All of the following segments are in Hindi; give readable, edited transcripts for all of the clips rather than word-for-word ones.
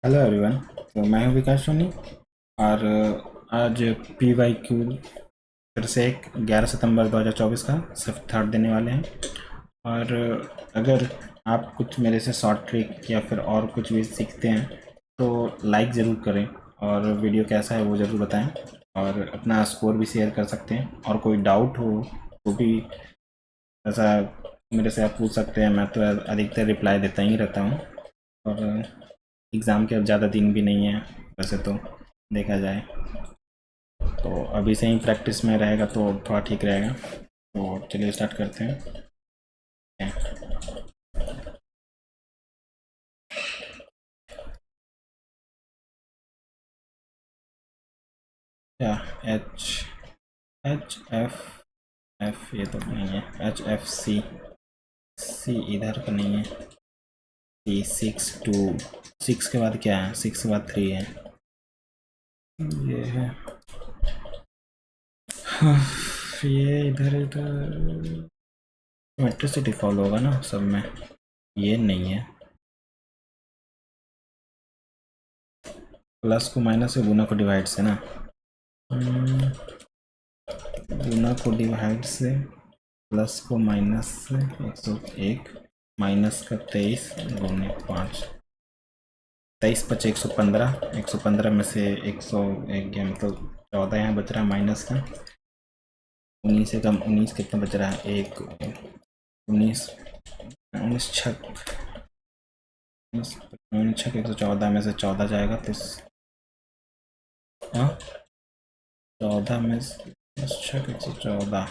Hello everyone. तो मैं हूं विकास सोनी और आज पी वाई क्यू फिर से एक 11 सितंबर 2024 का सिर्फ थर्ड देने वाले हैं। और अगर आप कुछ मेरे से शॉर्ट ट्रिक या फिर और कुछ भी सीखते हैं तो लाइक ज़रूर करें और वीडियो कैसा है वो ज़रूर बताएं और अपना स्कोर भी शेयर कर सकते हैं। और कोई डाउट हो वो भी ऐसा मेरे से आप पूछ सकते हैं। मैं तो अधिकतर रिप्लाई देता ही रहता हूँ। और एग्ज़ाम के अब ज़्यादा दिन भी नहीं है वैसे तो देखा जाए, तो अभी से ही प्रैक्टिस में रहेगा तो थोड़ा ठीक रहेगा। तो चलिए स्टार्ट करते हैं। क्या एच एच एफ ये तो नहीं है। एच एफ सी इधर का नहीं है। सी 6 2 6 के बाद क्या है? 6 के बाद 3 है। ये है ये इधर इधर मेट्रिसिटी फॉलो होगा ना सब में। ये नहीं है। प्लस को माइनस से गुना को डिवाइड से ना। गुना को डिवाइड से प्लस को माइनस से 101 माइनस का 23 गुने 5 23 पचे 115 115 में से 101 गया मतलब 14 यहाँ बच रहा है माइनस का। 19 से कम 19 कितना बच रहा है? 19 19 छक 19 छक 114 में से 14 जाएगा तो 14 में से छक 114।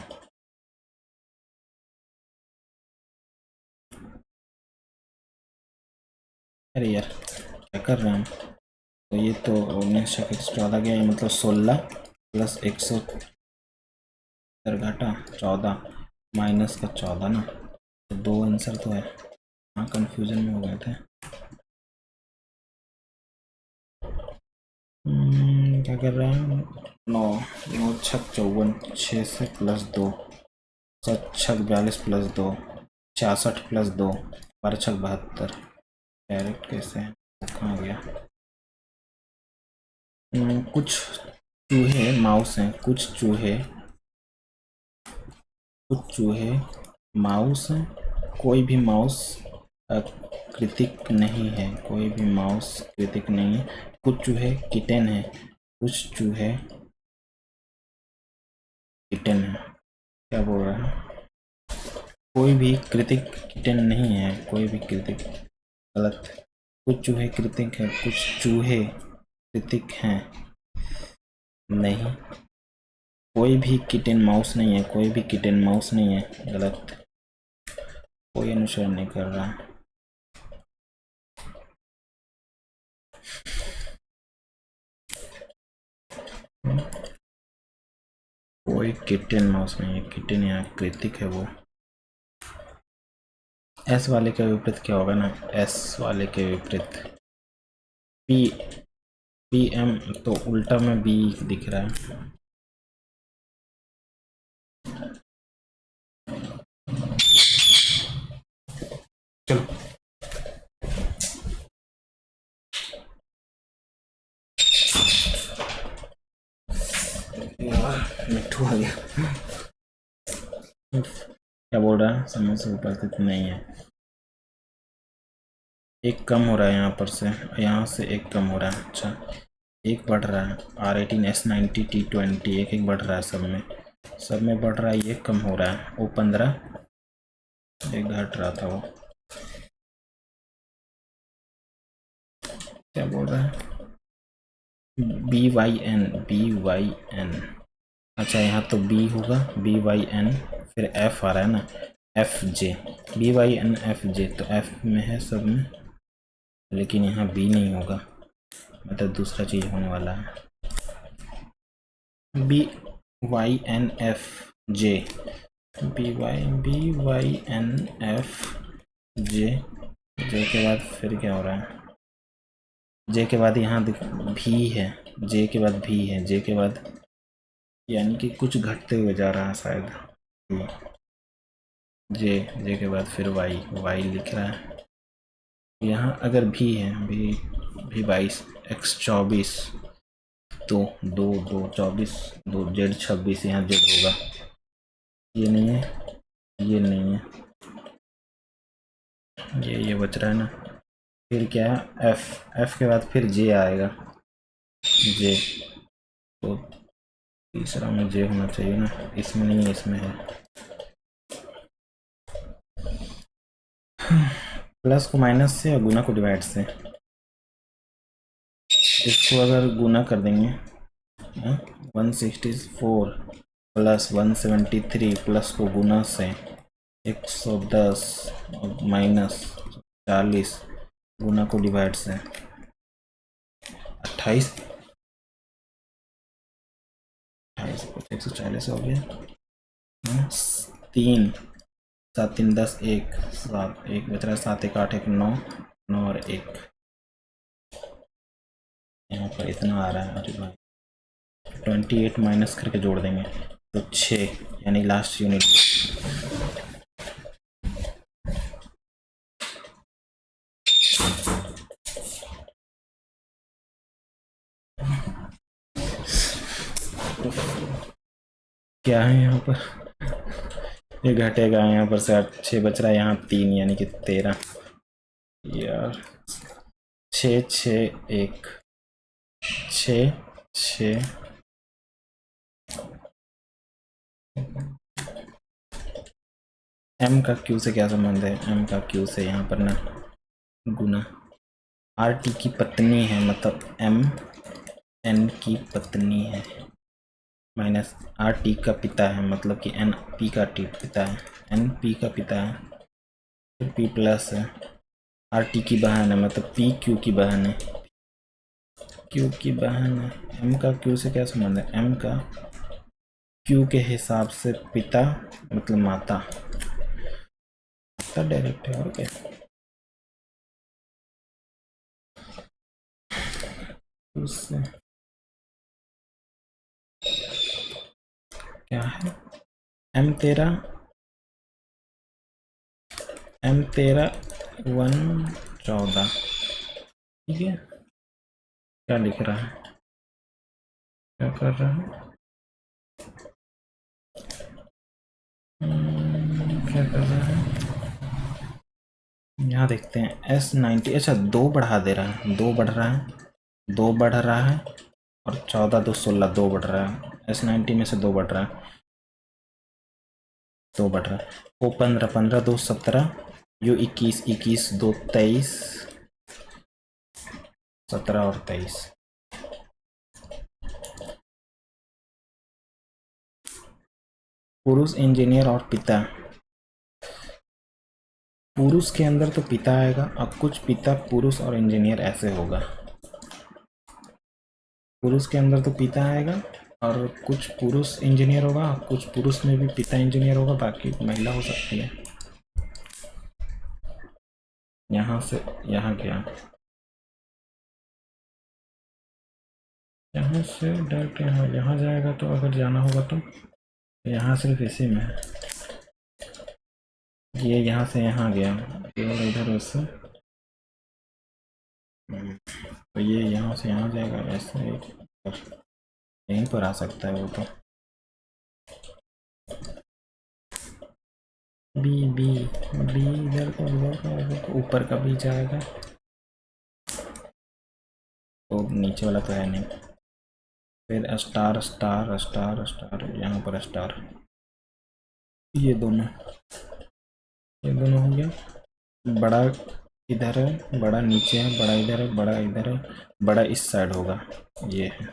अरे यार क्या कर रहे हैं हम? तो ये तो 19 छक 114 गया, ये मतलब 16 प्लस 100 घटा 14 माइनस का 14 ना। तो दो आंसर तो है। हाँ कंफ्यूजन में हो गए थे। क्या कर रहे हैं? 9 9 छक 54 6 से प्लस 2 7 छक 42 प्लस 2 66 प्लस 2 12 छक 72। डायरेक्ट कैसे है? कहाँ गया? कुछ चूहे माउस हैं। कुछ चूहे माउस हैं। कोई भी माउस कृतिक नहीं है। कोई भी माउस कृतिक नहीं है। कुछ चूहे किटन है। कुछ चूहे किटन है। क्या बोल रहा है? कोई भी कृतिक किटन नहीं है। कोई भी कृतिक गलत। कुछ चूहे कृतिक है। कुछ चूहे कृतिक हैं नहीं। कोई भी किटन माउस नहीं है। कोई भी किटन माउस नहीं है गलत। कोई अनुसरण नहीं कर रहा। कोई किटन माउस नहीं है। किटन यहाँ कृतिक है वो। एस वाले के विपरीत क्या होगा ना? एस वाले के विपरीत पी पी एम तो उल्टा में बी दिख रहा है। चलो मिट्टू आ गया। क्या बोल रहा है? समय से उपस्थित नहीं है। एक कम हो रहा है यहाँ पर से, यहाँ से एक कम हो रहा है। अच्छा एक बढ़ रहा है। R18 S90 T20 एक एक बढ़ रहा है। सब में बढ़ रहा है। ये कम हो रहा है। O15 एक घट रहा था वो। क्या बोल रहा है? BYN। अच्छा यहाँ तो B होगा। BYN फिर F आ रहा है ना। FJ BYN FJ तो F में है सब में, लेकिन यहाँ B नहीं होगा। मतलब दूसरा चीज़ होने वाला है। BYNFJ BYNFJ जे के बाद फिर क्या हो रहा है? जे के बाद यहाँ भी है। जे के बाद भी है। जे के बाद यानी कि कुछ घटते हुए जा रहा है शायद। जे के बाद फिर वाई लिख रहा है। यहाँ अगर भी है, भी भी 22, x 24, 2 2 2 24, 2 z 26, यहाँ z होगा, ये नहीं है, ये नहीं है, ये बच रहा है ना। फिर क्या है, f के बाद फिर j आएगा, j, तो तीसरा में j होना चाहिए ना, इसमें नहीं है, इसमें है। प्लस को माइनस से और गुना को डिवाइड से, इसको अगर गुना कर देंगे 164 प्लस 173 प्लस को गुना से 110 और माइनस 40 गुना को डिवाइड से 28 140 हो गया। 3 7 3 10 1 7 1 बच रहा है, 7 1 8 1 9 9 और 1, यहाँ पर इतना आ रहा है। अरे भाई 28 माइनस करके जोड़ देंगे तो 6, यानी लास्ट यूनिट। क्या है यहाँ पर, ये घटेगा, यहाँ पर से 6 बच रहा है, यहाँ 3 यानी कि 13 यार। 6 6 1 6 6 m का q से क्या संबंध है, m का q से यहाँ पर ना गुना, RT की पत्नी है मतलब m n की पत्नी है, माइनस RT का पिता है मतलब कि n p का पिता है, n p का पिता है, फिर p प्लस है, RT की बहन है मतलब p q की बहन है, q की बहन है। m का q से क्या संबंध है, m का q के हिसाब से पिता मतलब माता, माता डायरेक्ट है और क्या। उससे क्या है, m 13 1 14, ठीक है। क्या लिख रहा है, क्या कर रहा है, क्या कर रहा है, यहाँ देखते हैं S90, अच्छा 2 बढ़ा दे रहा है, 2 बढ़ रहा है, 2 बढ़ रहा है और 14 2 16 2 बढ़ रहा है, S90 में से 2 बढ़ रहा है, 2 बढ़ रहा है, वो 15 15 2 17, यू 21 21 2 23, 17 और 23। पुरुष इंजीनियर और पिता, पुरुष के अंदर तो पिता आएगा और कुछ पिता पुरुष और इंजीनियर ऐसे होगा, पुरुष के अंदर तो पिता आएगा और कुछ पुरुष इंजीनियर होगा, कुछ पुरुष में भी पिता इंजीनियर होगा, बाकी महिला हो सकती है। यहाँ से यहाँ गया, यहाँ से डायरेक्ट यहाँ जाएगा, तो अगर जाना होगा तो यहाँ सिर्फ इसी में है, ये यहाँ से यहाँ गया केवल इधर उससे, तो ये यहाँ से यहाँ जाएगा, ऐसे यहीं पर आ सकता है वो तो। बी बी बी इधर का ऊपर का बी जाएगा, तो नीचे वाला तो है नहीं, फिर स्टार स्टार स्टार स्टार, यहाँ पर स्टार, ये दोनों हो गया। बड़ा इधर है, बड़ा नीचे है, बड़ा इधर है, बड़ा इधर है, बड़ा इस साइड होगा, ये है।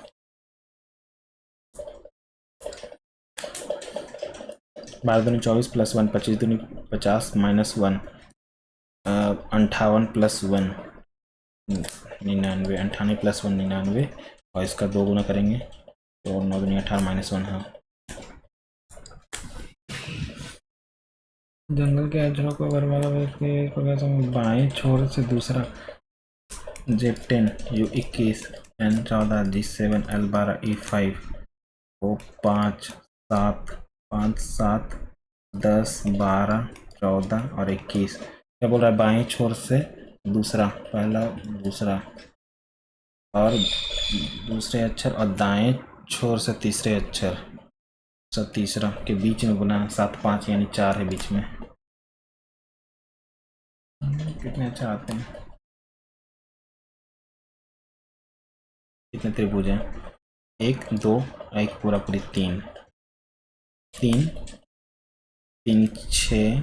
12 दूनी 24 प्लस 1 25 दूनी 50 माइनस 1 58 प्लस 1 99, 98 प्लस 1 99, और इसका 2 गुना करेंगे तो 9 दूनी 18 माइनस 1। हाँ, जंगल के अजरों को बरवाला बाएं छोर से दूसरा Z10 U21 N14 G7 L12 E5 वो 5 7 5 7 10 12 14 और 21, क्या बोल रहा है, बाएं छोर से दूसरा, पहला दूसरा और दूसरे अक्षर और दाएं छोर से तीसरे अक्षर से तीसरा के बीच में गुना 7 5 यानी 4 है बीच में। कितने अक्षर आते हैं, कितने त्रिभुज हैं? 1 2 एक पूरा पूरी 3 3 3 6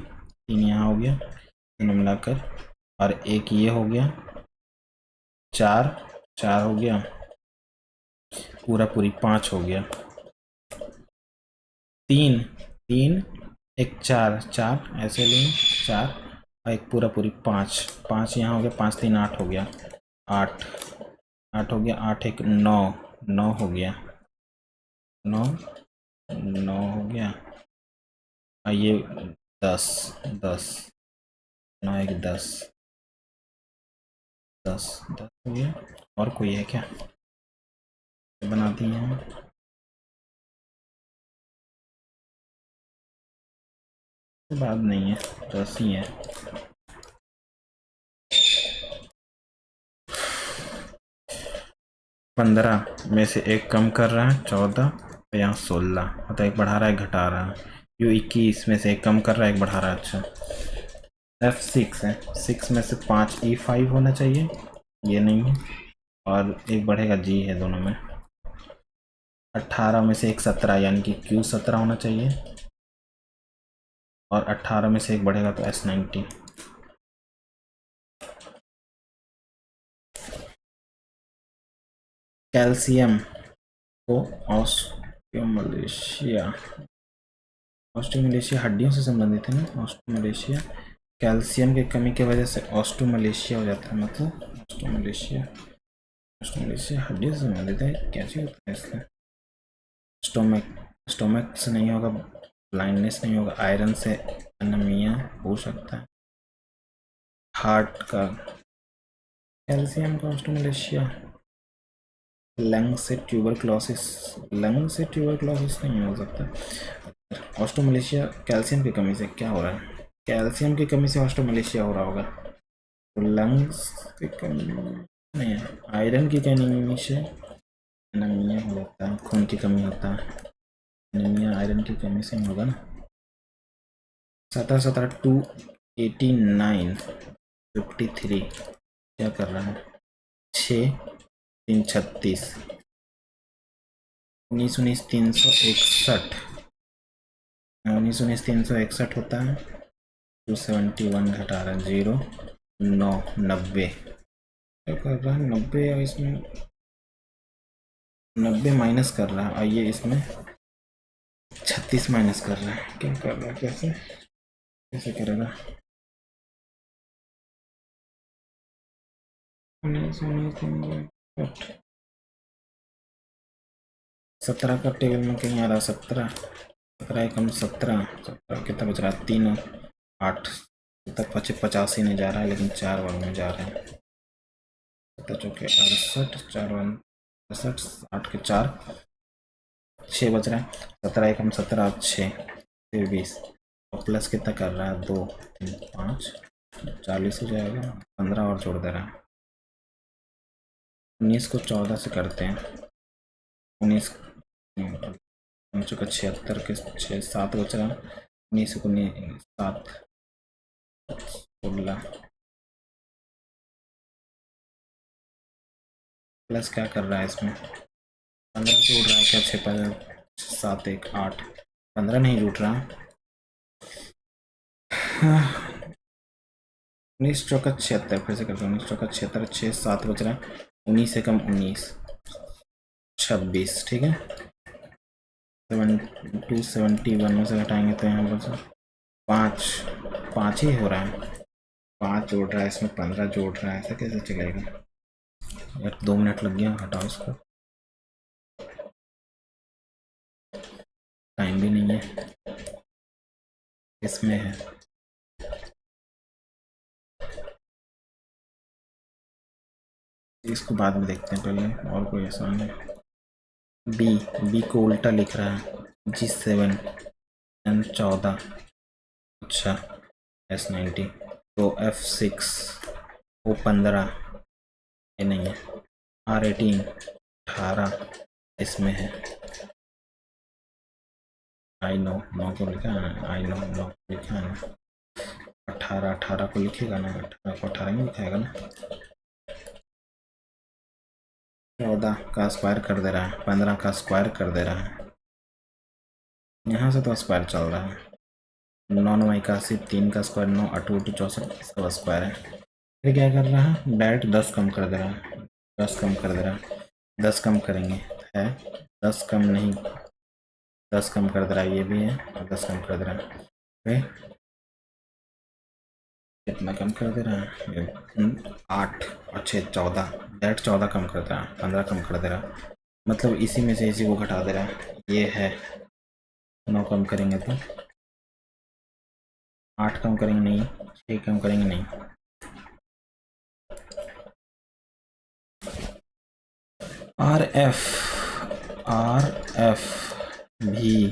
3 यहाँ हो गया तीनों मिलाकर, और एक ये हो गया 4 4 हो गया पूरा पूरी 5 हो गया। 3 3 एक 4 4 ऐसे लें 4 और एक पूरा पूरी 5 5 यहाँ हो गया 5 3 8 हो गया 8 8 हो गया 8 एक 9 9 हो गया 9 9 हो गया और ये 10 10 9 एक 10 10 10 हो गया। और कोई है क्या बना दिए हैं? बात नहीं है, 10 ही है। 15 में से एक कम कर रहा है 14, तो यहाँ 16, मतलब एक बढ़ा रहा है घटा रहा है। यू 21 में से एक कम कर रहा है एक बढ़ा रहा है। अच्छा F6 है, 6 में से 5 E5 होना चाहिए, ये नहीं है, और एक बढ़ेगा G है दोनों में। 18 में से एक 17 यानी कि Q17 होना चाहिए, और 18 में से एक बढ़ेगा तो S90। कैल्शियम को ऑस्टियोमलेशिया हड्डियों से संबंधित है ना, ऑस्टियोमलेशिया कैल्शियम की कमी की वजह से ऑस्टियोमलेशिया हो जाता है, मतलब ऑस्टियोमलेशिया हड्डियों से संबंधित है, क्या चीज होता है इसका? स्टोमक से नहीं होगा, ब्लाइंडनेस नहीं होगा, आयरन से एनीमिया हो सकता है, हार्ट का कैल्शियम का ऑस्टियोमलेशिया, लंग से ट्यूबरक्लोसिस नहीं हो सकता। ऑस्टियोमलेशिया कैल्शियम की कमी से क्या हो रहा है? कैल्शियम की कमी से ऑस्टियोमलेशिया हो रहा होगा, तो लंग्स की कमी नहीं है, आयरन की कमी से एनीमिया हो जाता है, खून की कमी होता है, एनीमिया आयरन की कमी से होगा ना। 17 289 53 क्या कर रहा है? 6 3 36 19 19 361 19 19 361 होता है, 271 घटा रहा है 0 9 90 क्या कर रहा है? 90 और इसमें 90 माइनस कर रहा है, और ये इसमें 36 माइनस कर रहा है, क्या कर रहा है? कैसे कैसे करेगा? 17 का टेबल में कहीं आ रहा, 17 एकम 17 कितना बच रहा है? 3 8 तक 85 नहीं जा रहा है, लेकिन 4 वर्ग में जा रहे हैं। 7 चौके 68 4 1 68 8 के 4 6 बच रहा है। 17 एकम 17 6 फिर 20 और प्लस कितना कर रहा है? 2 3 5 40 हो जाएगा, 15 और जोड़ दे रहा है। 19 को 14 से करते हैं, 19 चौका 76 के 6 7 बच रहा है, 19 को 7 16 प्लस क्या कर रहा है इसमें? 15 जोड़ रहा है क्या? 6 7 1 8 15 नहीं जुट रहा। 19 चौका 76 फिर से करते हैं, 19 चौका 76 6 7 बच रहा है, 19 से कम 19 26 ठीक है। 271 में से घटाएंगे तो यहाँ पर 5 ही हो रहा है, 5 जोड़ रहा है इसमें, 15 जोड़ रहा है, ऐसा कैसे चलेगा यार? 2 मिनट लग गया, हटाओ इसको, टाइम भी नहीं है, इसमें है। इसको बाद में देखते हैं, पहले और कोई आसान है। बी को उल्टा लिख रहा है, G7 N14 अच्छा S90, तो F6 O15 ये नहीं है, R18 18 इसमें है। आई नो 9 को लिखा है ना, आई नो 9 को लिखा है ना, 18 18 को लिखेगा ना, 18 को 18 में लिखाएगा ना। 14 का स्क्वायर कर दे रहा है, 15 का स्क्वायर कर दे रहा है, यहाँ से तो स्क्वायर चल रहा है। 9 9 81, 3 का स्क्वायर 9, 8 8 64, इसका स्क्वायर है। फिर क्या कर रहा है, डायरेक्ट 10 कम कर दे रहा है, 10 कम कर दे रहा है, 10 कम करेंगे है, 10 कम नहीं, 10 कम कर दे रहा है, ये भी है, और 10 कम कर दे रहा है। फिर कितना कम कर दे रहा है, 8 और 6 14, डायरेक्ट 14 कम कर दे रहा है, 15 कम कर दे रहा है, मतलब इसी में से इसी को घटा दे रहा है। ये है 9 कम करेंगे तो 8 कम करेंगे नहीं, 6 कम करेंगे नहीं, आर एफ भी,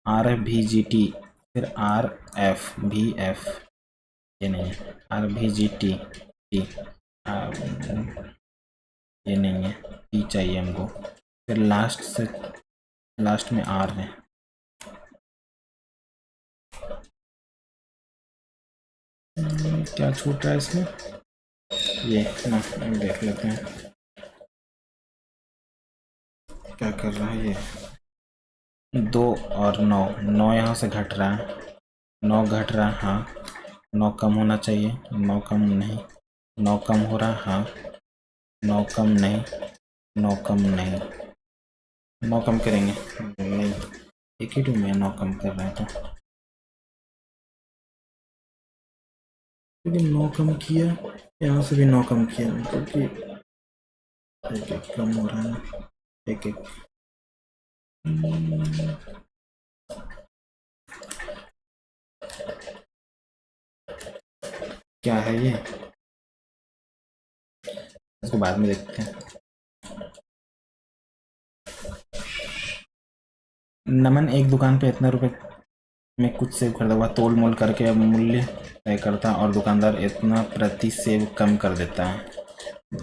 आर एफ भी जी टी, फिर आर एफ भी एफ, ये नहीं है, आर भी जी टी टी, ये नहीं है, टी चाहिए हमको, फिर लास्ट से लास्ट में आर है। क्या छूट रहा है इसमें, ये ना देख लेते हैं क्या कर रहा है ये। 2 और 9, 9 यहाँ से घट रहा है, 9 घट रहा है, हाँ 9 कम होना चाहिए, 9 कम नहीं, 9 कम हो रहा है, हाँ 9 कम नहीं, 9 कम नहीं, 9 कम करेंगे नहीं, एक ही टू में 9 कम कर रहे हैं तो 9 कम किया, यहाँ से भी 9 कम किया, क्योंकि एक एक कम हो रहा है ना, एक एक क्या है ये, इसको बाद में देखते हैं। नमन एक दुकान पे इतने रुपए में कुछ सेव खरीदा हुआ, तोल मोल करके मूल्य तय करता और दुकानदार इतना प्रति सेव कम कर देता है।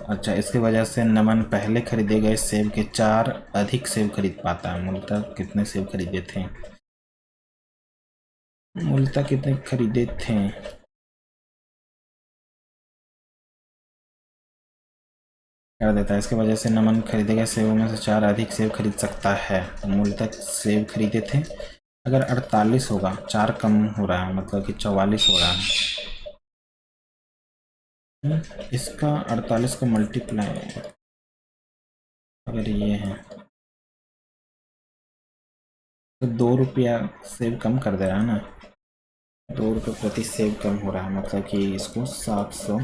अच्छा, इसकी वजह से नमन पहले खरीदे गए सेब के 4 अधिक सेब खरीद पाता है। मूलतः कितने सेब खरीदे थे, मूलतः कितने खरीदे थे, कर देता है। इसकी वजह से नमन खरीदे गए सेबों में से 4 अधिक सेब खरीद सकता है। तो मूलतः सेब खरीदे थे, अगर 48 होगा, 4 कम हो रहा है मतलब कि 44 हो रहा है। इसका 48 का मल्टीप्लाई अगर ये है तो 2 रुपया सेब कम कर दे रहा है ना, 2 रुपये प्रति सेब कम हो रहा है, मतलब कि इसको 700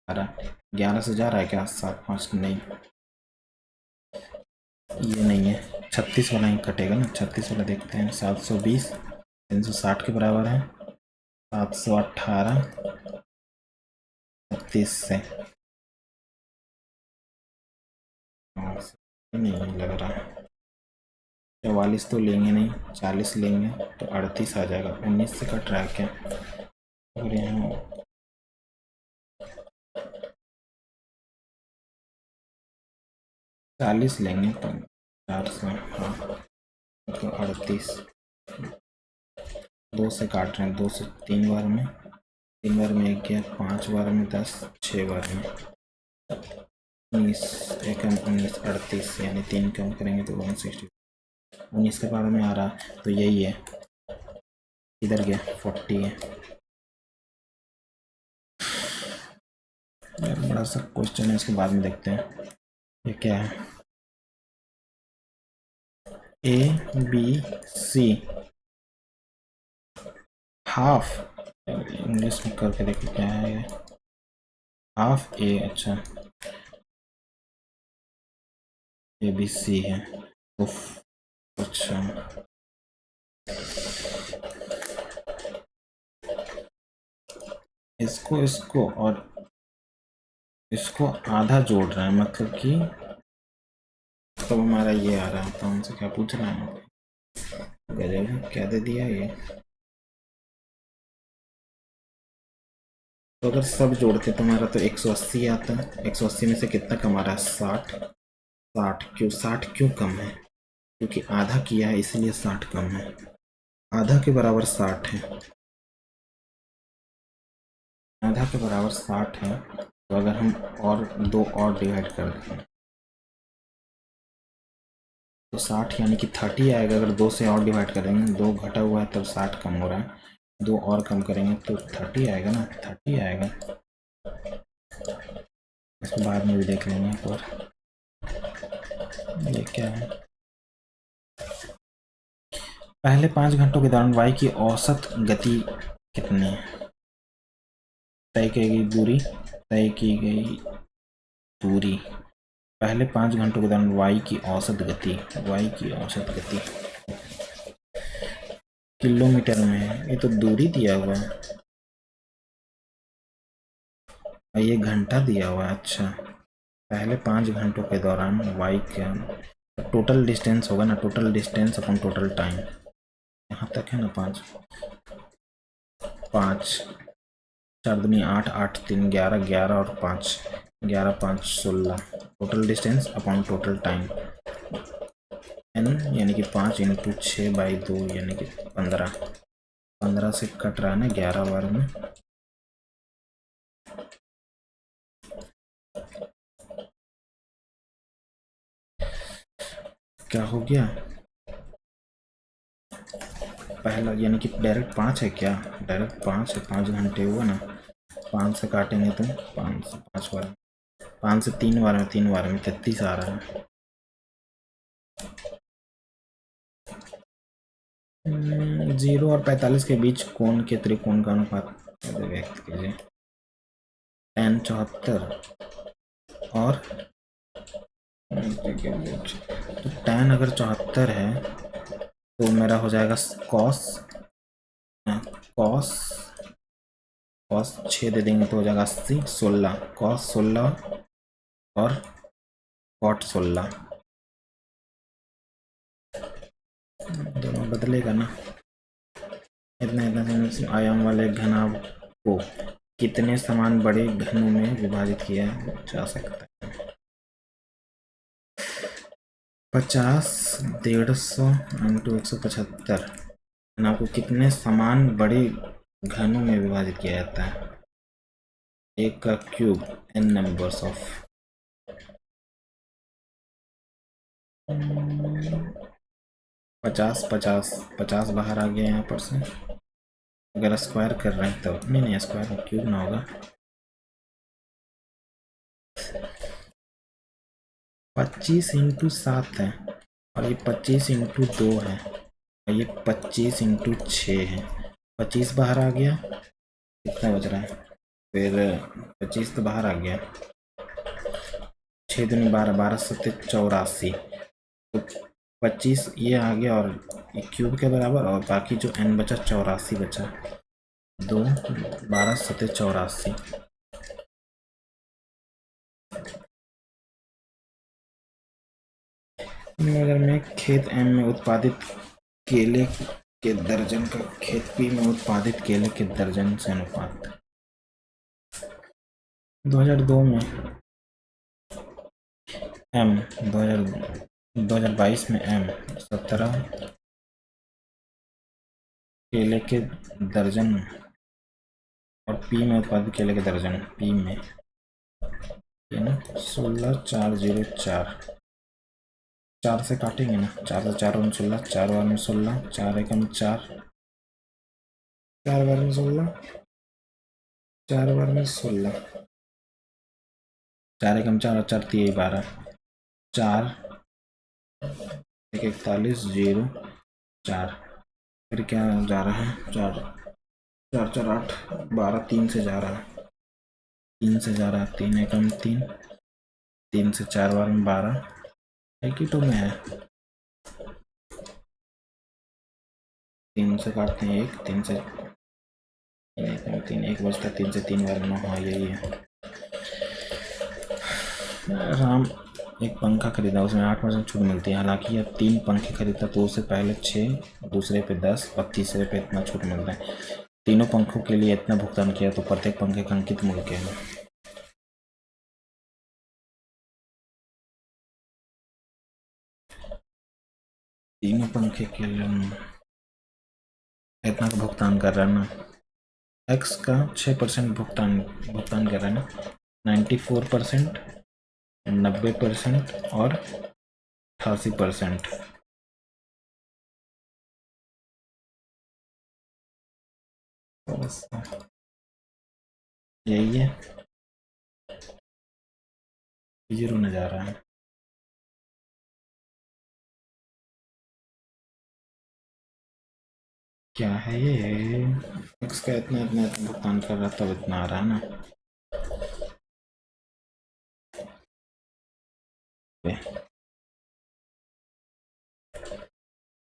11 से जा रहा है क्या, 7 5 नहीं, ये नहीं है, 36 वाला ही कटेगा ना, 36 वाला देखते हैं। 720 360 के बराबर है, 718 36 से नहीं लग रहा है, 44 तो लेंगे नहीं, 40 लेंगे तो 38 आ जाएगा, 19 से कट रहा है क्या, और यहाँ 40 लेंगे तो 400, हाँ तो 38, 2 से काट रहे हैं, 2 से 3 बार में, 3 बार में 1 गया, 5 बार में 10, 6 बार में 19, 19 38, यानी 3 कम करेंगे तो 160, 19 के बारे में आ रहा, तो यही है, इधर गया 40 है। यार बड़ा सा क्वेश्चन है, इसके बाद में देखते हैं ये क्या है। ABC हाफ, इंग्लिश में करके देखो क्या है ये, हाफ ए, अच्छा ABC है, उफ, अच्छा इसको इसको और इसको आधा जोड़ रहा है, मतलब कि तो हमारा ये आ रहा है, तो हमसे क्या पूछ रहा है, गजब क्या दे दिया ये। तो अगर सब जोड़ते तो हमारा तो 180 आता है। 180 में से कितना कम आ रहा है? 60। 60 क्यों कम है? क्योंकि आधा किया है इसलिए 60 कम है। आधा के बराबर 60 है। आधा के बराबर 60 है। तो अगर हम और दो और डिवाइड कर दें तो 60 यानी कि 30 आएगा। अगर दो से और डिवाइड करेंगे, दो घटा हुआ है तब 60 कम हो रहा है, दो और कम करेंगे तो 30 आएगा ना, 30 आएगा। इसको बाद में भी देख लेंगे एक बार। ये क्या है? पहले 5 घंटों के दौरान वाई की औसत गति कितनी है? तय की गई दूरी। तय की गई दूरी। पहले 5 घंटों के दौरान वाई की औसत गति। वाई की औसत गति किलोमीटर में है। ये तो दूरी दिया हुआ है और ये घंटा दिया हुआ है। अच्छा, पहले 5 घंटों के दौरान वाई का टोटल डिस्टेंस होगा ना, टोटल डिस्टेंस अपन टोटल टाइम। यहाँ तक है ना 5। 4 दूनी 8, 8 3 11, 11 और 5, 11 5 16। Total distance upon total time n यानी कि 5 इंटू 6/2 यानी कि 15। 15 से कट रहा है ना 11 बार में। क्या हो गया? पहला यानी कि डायरेक्ट 5 है क्या? डायरेक्ट 5 है। 5 घंटे हुआ ना, 5 से काटेंगे तो 5 से 5 बार, 5 से 3 बार में, 3 बार में 33 आ रहा है। 0 और 45 के बीच कोण के त्रिकोण का अनुपात व्यक्त कीजिए। tan 74 और तो tan अगर 74 है तो मेरा हो जाएगा कॉस। कॉस कॉस 6 दे देंगे तो हो जाएगा 80। 16 कॉस 16 और कॉट 16 दोनों बदलेगा ना। इतना इतना आयाम वाले घनाभ को कितने समान बड़े घनों में विभाजित किया जा सकता है? 50 150 इंटू 175 घना को कितने समान बड़े घनों में विभाजित किया जाता है? एक का क्यूब n नंबर्स ऑफ 50 50 50 बाहर आ गया यहाँ पर से। अगर स्क्वायर कर रहे हैं तो नहीं स्क्वायर में क्यूब ना होगा। 25 इंटू 7 है और ये 25 इंटू 2 है और ये 25 इंटू 6 है। 25 बाहर आ गया, कितना बच रहा है? फिर 25 तो बाहर आ गया। 6 दूनी 12, 12 7 84। तो 25 ये आ गया और ये क्यूब के बराबर, और बाकी जो n बचा 84 बचा। 2 12 7 84। नगर में खेत M में उत्पादित केले के दर्जन का खेत P में उत्पादित केले के दर्जन से अनुपात। 2002 में M, 2022 में M 17 केले के दर्जन और P में उत्पादित केले के दर्जन P में 16404। 4 से काटेंगे ना, 4 से 4 16, 4 बार में 16, 4 एकम 4, 4 बार में 16, 4 बार में 16, 4 एकम 4 और 4 3 12, 4 41 0 4। फिर क्या जा रहा है? 4 4 4 8 12, 3 से जा रहा है, 3 से जा रहा है, 3 एकम 3, 3 से 4 बार में 12, एक ही तो में है। 3 से काटते हैं 1, 3 से 3 1 बचता, 3 से 3 बार 9। हाँ यही है। राम एक पंखा खरीदा, उसमें 8% छूट मिलती है। हालांकि यह 3 पंखे खरीदा तो उसे पहले 6, दूसरे पे 10 और तीसरे पे इतना छूट मिलता है। तीनों पंखों के लिए इतना भुगतान किया तो प्रत्येक पंखे का अंकित मूल्य क्या है? तीनों पंखे के लिए इतना का भुगतान कर रहा है ना, एक्स का 6% भुगतान कर रहा है ना, 94%, 90% और 88%। यही है, 0 न जा रहा है। क्या है ये? एक्स का इतना इतना भुगतान कर रहा तब इतना आ रहा है ना।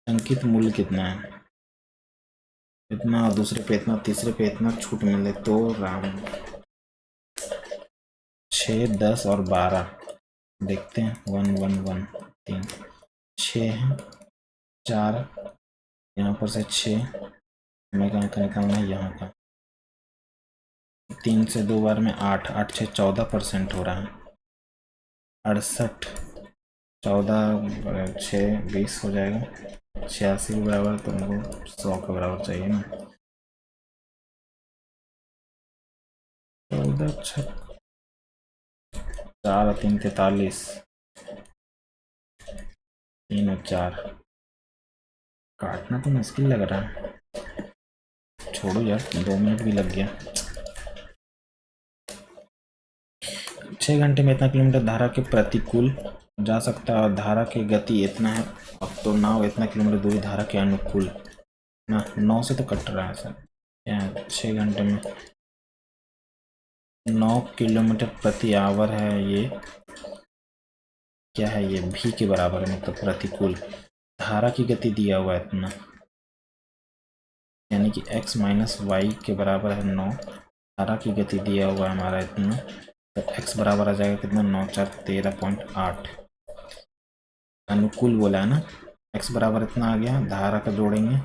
अंकित मूल्य कितना है? इतना, दूसरे पे इतना, तीसरे पे इतना छूट मिले तो राम। 6, 10 और 12 देखते हैं। 1 1 1 3 6 है, 4 यहाँ पर से 6 हमें कहाँ का निकालना है, यहाँ का। 3 से 2 बार में 8, 8 से 14% हो रहा है। 68, 14 6 20 हो जाएगा। 86 के बराबर, तो उनको 100 के बराबर चाहिए ना। 14 6 4 3 43, 3 और 4 काटना तो मुश्किल लग रहा है। छोड़ो यार, 2 मिनट भी लग गया। 6 घंटे में इतना किलोमीटर धारा के प्रतिकूल जा सकता है और धारा की गति इतना है। अब तो नाव इतना किलोमीटर दूरी धारा के अनुकूल ना, 9 से तो कट रहा है सर। क्या 6 घंटे में 9 किलोमीटर प्रति आवर है। ये क्या है? ये भी के बराबर है, मतलब प्रतिकूल धारा की गति दिया हुआ है इतना, यानी कि x माइनस वाई के बराबर है 9। धारा की गति दिया हुआ है हमारा इतना, तो x बराबर आ जाएगा कितना? 9 4 13.8। अनुकूल बोला है ना, x बराबर इतना आ गया। धारा का जोड़ेंगे,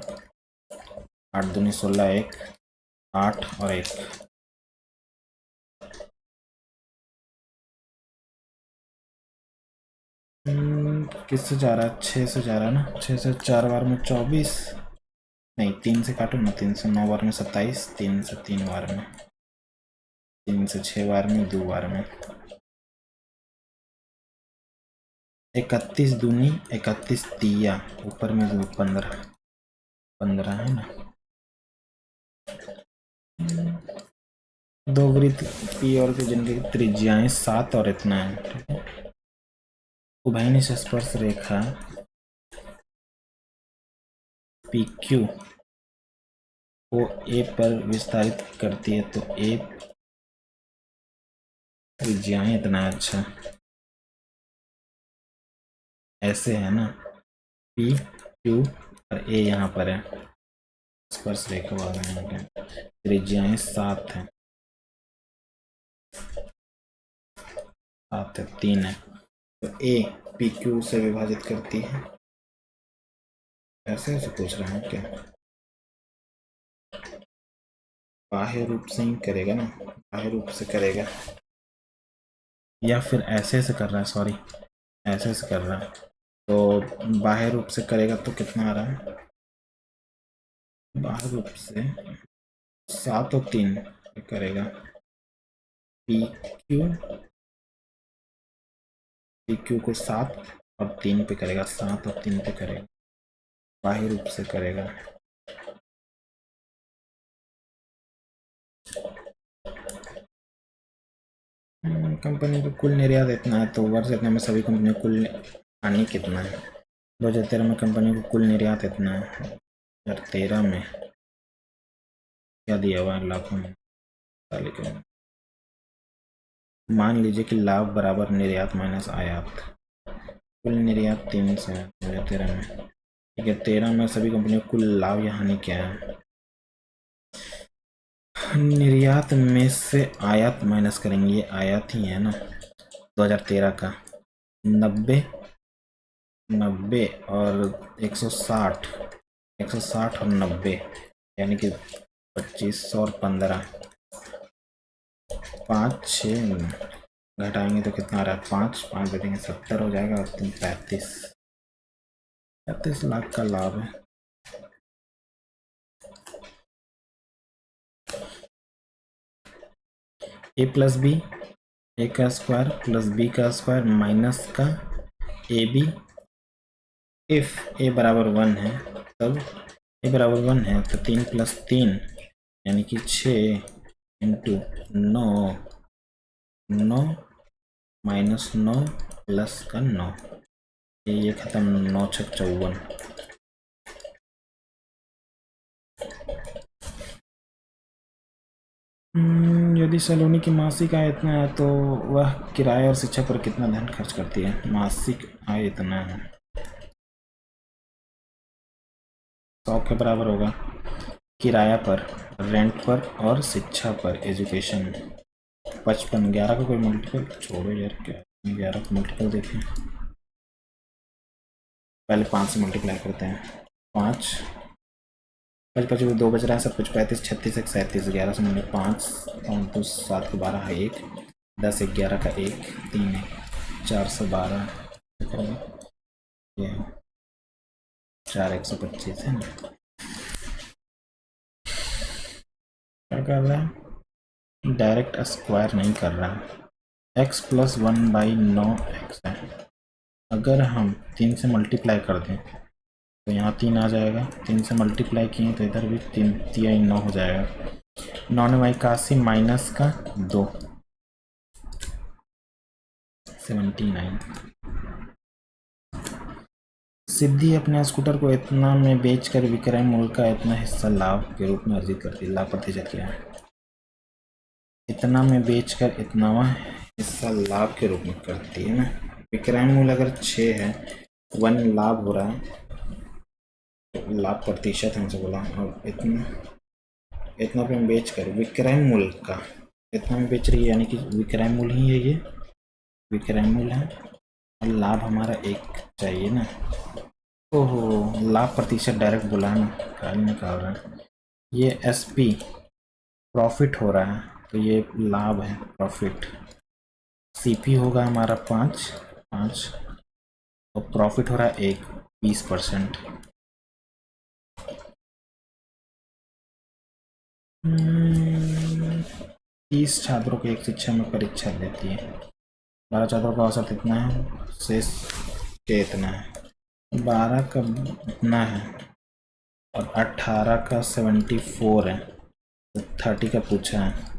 8 दूनी 16, 1 8 और 1। किससे जा रहा है? 6 से जा रहा है ना। 6 से 4 बार में 24, नहीं 3 से काटो ना, 3 से 9 बार में 27, 3 से 3 बार में, 3 से 6 बार में, 2 बार में। 31 दूनी 31 तिया, ऊपर में 15 15 है ना। दो वृत्त पी और जिनकी त्रिज्याएं 7 और इतना है, ठीक है। उभयनिष्ठ स्पर्श रेखा पी क्यू को ए पर विस्तारित करती है, तो ए त्रिज्याएं इतना। अच्छा ऐसे है ना, पी क्यू और ए यहाँ पर है, स्पर्श रेखा वाला, त्रिज्याएं 7 है, 7 है, 3 है, तो ए पी क्यू से विभाजित करती है। ऐसे ऐसे पूछ रहे हैं क्या? बाह्य रूप से ही करेगा ना, बाह्य रूप से करेगा, या फिर ऐसे से कर रहा है, सॉरी ऐसे से कर रहा है। तो बाह्य रूप से करेगा तो कितना आ रहा है? बाह्य रूप से 7 और 3 करेगा, पी क्यू, पी क्यू को 7 और 3 पे करेगा, 7 और 3 पे करेगा, बाह्य रूप से करेगा। कंपनी को कुल निर्यात इतना है, तो वर्ष इतने में सभी कंपनियों को कुल हानि कितना है? 2013 में कंपनी को कुल निर्यात इतना है। 2013 में क्या दिया हुआ है लाखों में? मान लीजिए कि लाभ बराबर निर्यात माइनस आयात। कुल निर्यात 300 है 2013 में, ठीक है। 13 में सभी कंपनियों को कुल लाभ या हानि क्या है? निर्यात में से आयात माइनस करेंगे, ये आयात ही है ना 2013 का। 90 90 और 160, 160 और 90, यानी कि 25 और 15, 5 6 घटाएंगे तो कितना आ रहा है, 5 5 दे देंगे 70 हो जाएगा और 3 35 लाख का लाभ है। ए प्लस बी, ए का स्क्वायर प्लस बी का स्क्वायर माइनस का ए बी, इफ ए बराबर 1 है तब ए बराबर 1 है तो 3 + 3 यानी कि 6 इंटू 9, 9 माइनस 9 प्लस का 9, ये खत्म, 9 6 54। यदि सलोनी की मासिक आय इतना है तो वह किराए और शिक्षा पर कितना धन खर्च करती है। मासिक आय इतना है, 100 के बराबर होगा किराया पर, रेंट पर और शिक्षा पर, एजुकेशन। 55, 11 का कोई मल्टीपल छोड़ो यार, क्या 11 का मल्टीपल देखें, पहले 5 से मल्टीप्लाई करते हैं। 5 5 5 2 बच रहा है सब कुछ, 35 36 1 37, 11 से मैंने 5 और 2 7 को 12 है 1, 10 11 का 1 3 4 से 12 ये 4 125 है ना। क्या कर रहा है, डायरेक्ट स्क्वायर नहीं कर रहा है। x + 1/9x है, अगर हम 3 से मल्टीप्लाई कर दें तो यहाँ 3 आ जाएगा, 3 से मल्टीप्लाई किए तो इधर भी 3 3 9 हो जाएगा। 9 9 81 माइनस का 2, 79। सिद्धि अपने स्कूटर को इतना में बेचकर विक्रय मूल्य का इतना हिस्सा लाभ के रूप में अर्जित करती है। लाभ प्रतिशत क्या है, इतना में बेचकर इतना हिस्सा लाभ के रूप में करती है ना। विक्रय मूल्य अगर 6 है, 1 लाभ हो रहा है, लाभ प्रतिशत हमसे बोला, और इतना पे हम बेच कर विक्रय मूल्य का इतना में बेच रही है, यानी कि विक्रय मूल्य ही है, ये विक्रय मूल्य है और लाभ हमारा 1 चाहिए ना। ओहो, लाभ प्रतिशत डायरेक्ट बोला है ना, काल निकाल रहा है। ये एसपी प्रॉफिट हो रहा है तो ये लाभ है, प्रॉफिट। सीपी होगा हमारा 5 और प्रॉफिट हो रहा है 1, 20%। 30 छात्रों को एक शिक्षा में परीक्षा देती है। 12 छात्रों का औसत इतना है, शेष के इतना है। 12 का इतना है और 18 का 74 है, तो 30 का पूछा है।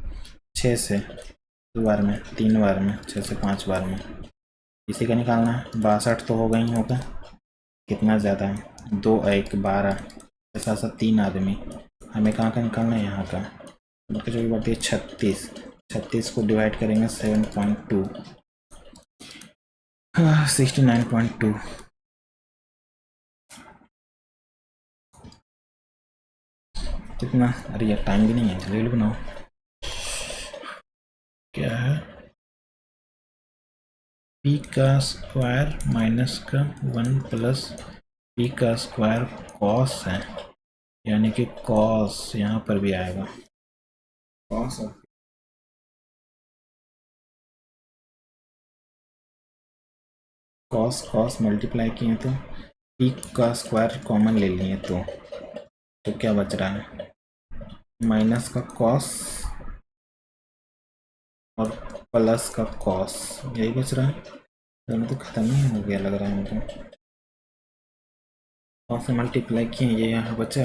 6 से 2 बार में, 3 बार में, 6 से 5 बार में, इसी का निकालना है। 62 तो होगा ही होगा, कितना ज़्यादा है, 2 1 12 के साथ साथ 3 आदमी, हमें कहाँ का निकालना है, यहाँ का। मतलब जो भी बढ़ती है 36, 36 को डिवाइड करेंगे 7.2, 69.2। कितना, अरे यार टाइम भी नहीं है, जल्दी बनाओ। क्या है, p का स्क्वायर माइनस का 1 प्लस p का स्क्वायर कॉस है, यानी कि कॉस यहाँ पर भी आएगा, कॉस कॉस कॉस मल्टीप्लाई किए तो p का स्क्वायर कॉमन ले लिए तो क्या बच रहा है, माइनस का कॉस और प्लस का कॉस, यही बच रहा है। दोनों तो खत्म ही हो गया लग रहा है मुझे। और से मल्टीप्लाई किए, ये यहाँ बचा,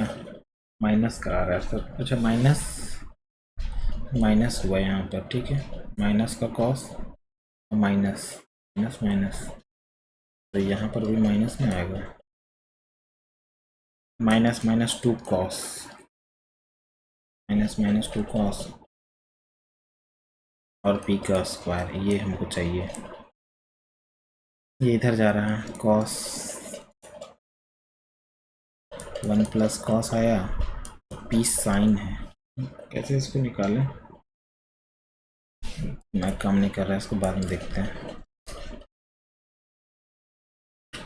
माइनस का आ रहा है सब। अच्छा, माइनस हुआ यहाँ पर, ठीक है, माइनस का कॉस और माइनस माइनस माइनस, तो यहाँ पर भी माइनस में आएगा, -2 कॉस, -2 कॉस और p का स्क्वायर, ये हमको चाहिए। ये इधर जा रहा है, कॉस 1 प्लस कॉस आया, p साइन है, कैसे इसको निकालें, मैं काम नहीं कर रहा है, इसको बाद में देखते हैं।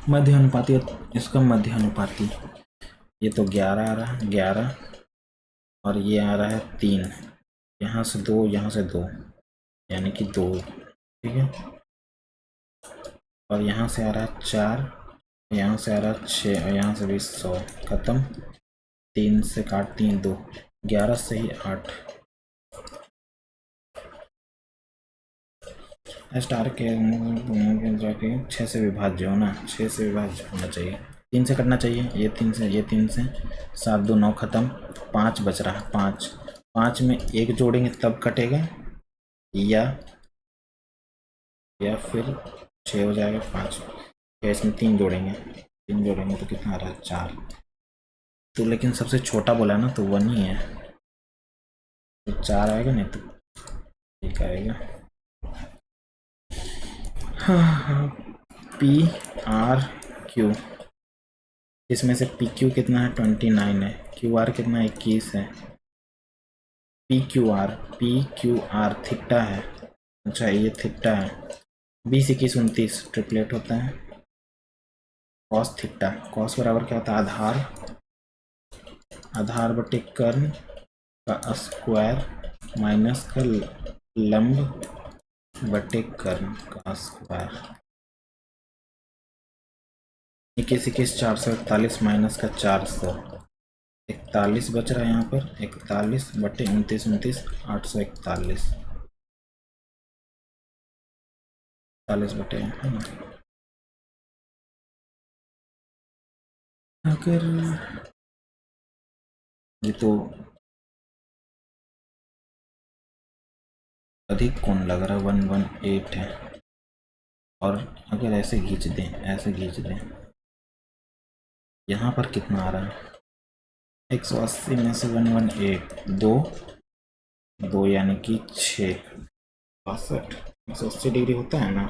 मध्य अनुपाती, इसका मध्य अनुपाती, ये तो 11 आ रहा है, 11 और ये आ रहा है 3, यहाँ से 2, यहाँ से 2, यानी कि 2, ठीक है। और यहाँ से आ रहा है 4, यहाँ से आ रहा है 6, और यहाँ से भी 100, ख़त्म। 3 से काट 3 2, 11 से ही 8। स्टार के जाके 6 से विभाज्य हो ना, 6 से विभाज्य होना चाहिए। 3 से कटना चाहिए, ये 3 से, ये 3 से, 7 2 9, ख़त्म। 5 बच रहा है, 5, 5 में 1 जोड़ेंगे तब कटेगा, या फिर 6 हो जाएगा 5, या इसमें 3 जोड़ेंगे, 3 जोड़ेंगे तो कितना आ रहा है 4। तो लेकिन सबसे छोटा बोला ना, तो 1 ही है, तो 4 आएगा, नहीं तो ठीक आएगा। हाँ, पी आर क्यू, इसमें से पी क्यू कितना है 29 है, क्यू आर कितना 21 है। पी क्यू आर थीटा है, अच्छा ये थीटा है। 20 21 29 ट्रिपलेट होता है। कॉस थीटा, कॉस बराबर क्या होता है, आधार बटे कर्ण का स्क्वायर माइनस का लंब बटे कर्ण का स्क्वायर। 21 21 441 माइनस का 400, 41 बच रहा है यहाँ पर, 41 बटे 29 29, 841, 40 बटे, है ना। अगर ये तो अधिक कोण लग रहा है, 118 है, और अगर ऐसे खींच दें, ऐसे खींच दें, यहाँ पर कितना आ रहा है, 180 में से 118, 2 यानी कि 6, 62, 180 डिग्री होता है ना।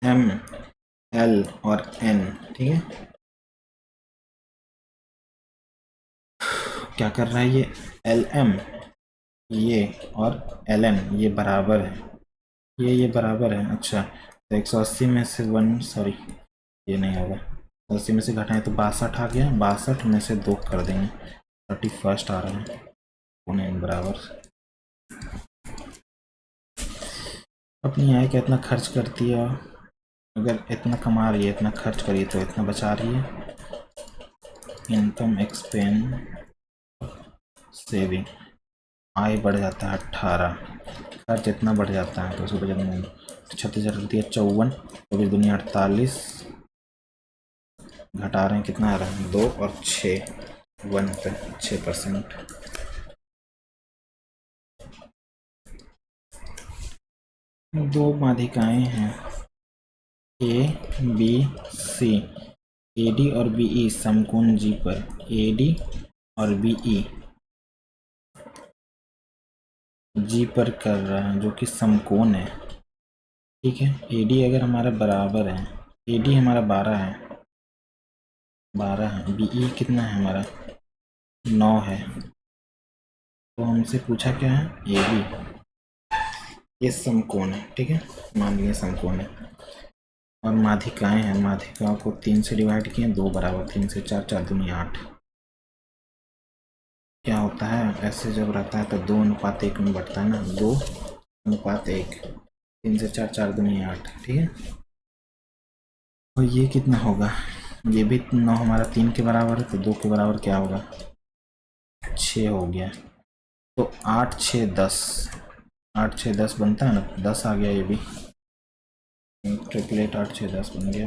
एम एल और एन, ठीक है, क्या कर रहा है ये, एल एम ये और एल एन ये बराबर है, ये बराबर है। अच्छा, तो 180 में से 1, सॉरी ये नहीं होगा, 80 में से घटाएं तो 62 आ गया, 62 में से 2 कर देंगे, 31 आ रहा है, उन्हें बराबर। अपनी आय का इतना खर्च करती है, अगर इतना कमा रही है, इतना खर्च करिए तो इतना बचा रही है। इनकम एक्सपेंस सेविंग, आय बढ़ जाता है 18, खर्च इतना बढ़ जाता है तो उसको बजट 36,000 दिया, 54, 24 दुनिया 48, घटा रहे हैं कितना आ रहा है 2 और 6, 1 पे 6%। दो माध्यिकाएं हैं A B C, A D और बी ई समकोण जी पर, ए डी और बी ई जी पर कर रहा है, जो कि समकोण है, ठीक है। ए डी अगर हमारा बराबर है, ए डी हमारा 12 है, 12 है, बी ई कितना है हमारा 9 है, तो हमसे पूछा क्या है, ए बी, ये समकोण है, ठीक है, मान लिया समकोण है। और माध्यिकाएं हैं, माध्यिकाओं को 3 से डिवाइड किए, 2 बराबर, 3 से 4, 4 दूनी 8। क्या होता है ऐसे जब रहता है तो 2:1 में बढ़ता है ना, 2:1, 3 से 4, 4 दूनी 8, ठीक है। और ये कितना होगा, ये भी 9 हमारा 3 के बराबर है, तो 2 के बराबर क्या होगा 6 हो गया, तो 8 6 10, 8 6 10 बनता है ना, 10 आ गया, ये भी ट्रिपलेट 8 6 10 बन गया।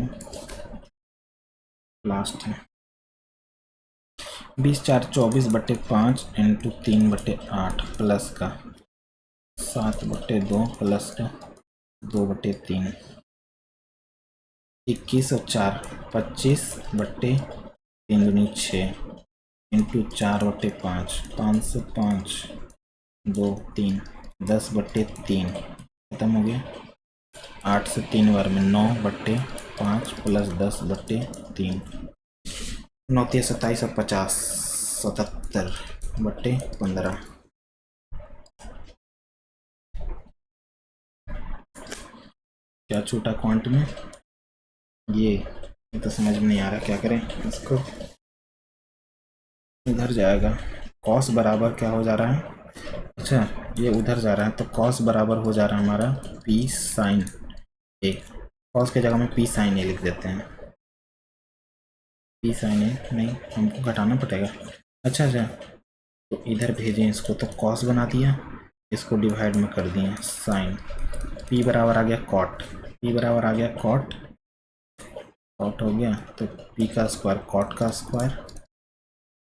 लास्ट है 20 4 24 बटे 5 इंटू 3 बटे 8 प्लस का 7 बटे 2 प्लस का 2 बटे 3, 21 और 4 25 बटे 3 दूनी 6 इंटू 4 बटे 5, 5 से 5 2 3, 10 बटे 3, खत्म हो गया। 8 से 3 बार में 9 बटे 5 प्लस 10 बटे 3, 9 3 27 और 50, 77 बटे 15। क्या छोटा क्वांट में, ये तो समझ में नहीं आ रहा क्या करें इसको। इधर जाएगा कॉस बराबर क्या हो जा रहा है, अच्छा ये उधर जा रहा है तो कॉस बराबर हो जा रहा है हमारा पी साइन ए। कॉस की जगह में पी साइन ए लिख देते हैं। पी साइन ए नहीं, हमको घटाना पड़ेगा। अच्छा अच्छा, तो इधर भेजें इसको, तो कॉस बना दिया, इसको डिवाइड में कर दिए साइन। पी बराबर आ गया कॉट, पी बराबर आ गया कॉट, कॉट हो गया तो पी का स्क्वायर कॉट का स्क्वायर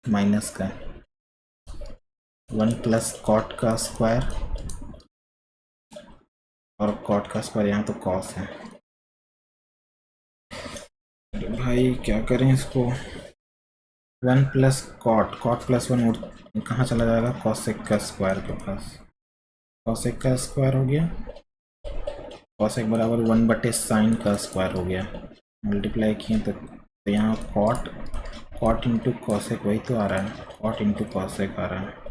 माइनस का 1 प्लस कॉट का स्क्वायर, और कॉट का स्क्वायर यहाँ तो कॉस है। अरे भाई क्या करें इसको, 1 प्लस कॉट, कॉट प्लस 1 कहाँ चला जाएगा, कॉसेक का स्क्वायर के पास, कॉसेक का स्क्वायर हो गया, कॉसेक बराबर 1 बटे साइन का स्क्वायर हो गया। मल्टीप्लाई किए तो यहाँ कॉट, कॉट इंटू कॉसेक वही तो आ रहा है, कॉट इंटू कॉसेक आ रहा है,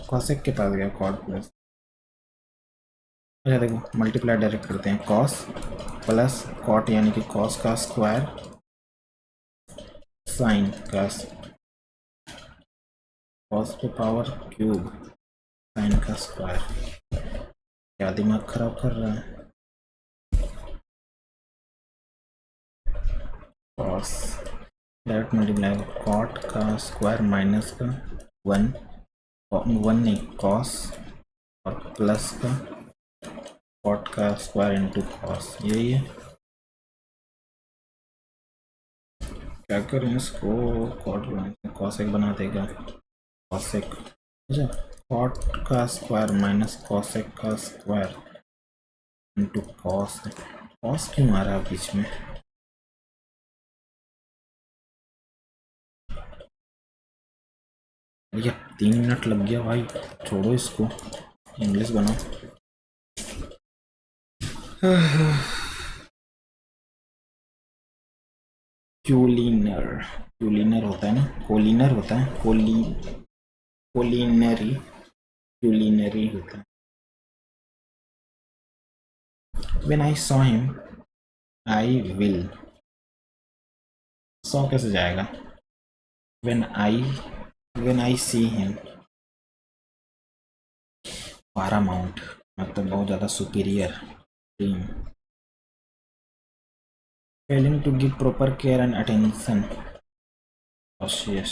कॉसेक के पास गया कॉट प्लस। अच्छा देखो मल्टीप्लाई डायरेक्ट करते हैं, कॉस प्लस कॉट यानी कि कॉस का स्क्वायर साइन का, कॉस पे पावर क्यूब साइन का स्क्वायर। क्या दिमाग खराब कर रहा है, कॉस डायरेक्ट मल्टीप्लाई, कॉट का स्क्वायर माइनस का 1, 1 नहीं कॉस, और प्लस का कॉट का स्क्वायर इंटू कॉस, यही है। क्या करें इसको, कॉट कॉसेक बना देगा, कॉसेक, अच्छा कॉट का स्क्वायर माइनस कॉसेक का स्क्वायर इंटू कॉस है, कॉस क्यों आ रहा है बीच में, भैया 3 मिनट लग गया भाई, छोड़ो इसको, इंग्लिश बनाओ। क्यूलिनर, क्यूलिनर होता है ना, कोलिनर होता है, कोलिनरी, क्यूलिनरी होता है। When I saw him, I will, सौ कैसे जाएगा, when I see him, paramount मतलब बहुत ज़्यादा superior, team, failing to give proper care and attention, cautious,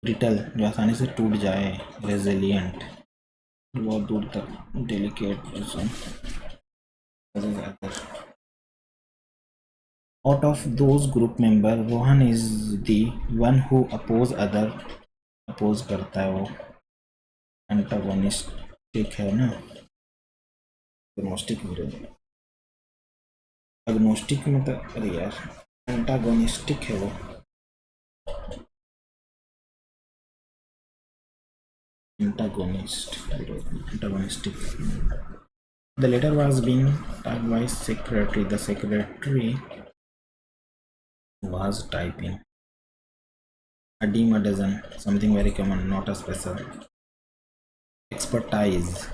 brittle जो आसानी से टूट जाए, resilient बहुत दूर तक, delicate person, out of those group member Rohan is the one who oppose करता है वो, एंटागोनिस्टिक है ना, एग्नोस्टिक एग्नोस्टिक मतलब अरे यार एंटागोनिस्टिक है वो, antagonistic. The letter was being typed by secretary. The secretary was typing. A dime a dozen, something very common, not a special. Expertise,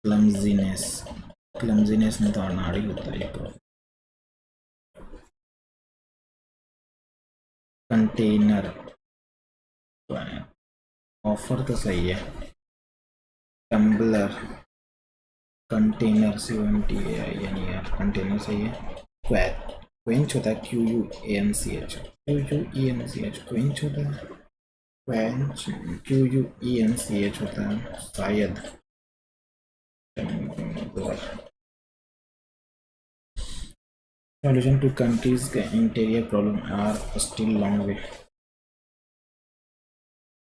clumsiness, clumsiness में तो अनाड़ी होता है ये। कंटेनर, ऑफर तो सही है, टम्बलर, कंटेनर CONTAINER, कंटेनर सही है, क्वेंच होता है QUENCH, क्वेंच होता है, क्वेंच QUENCH होता है शायद। Solution to countries का interior problem are still long way,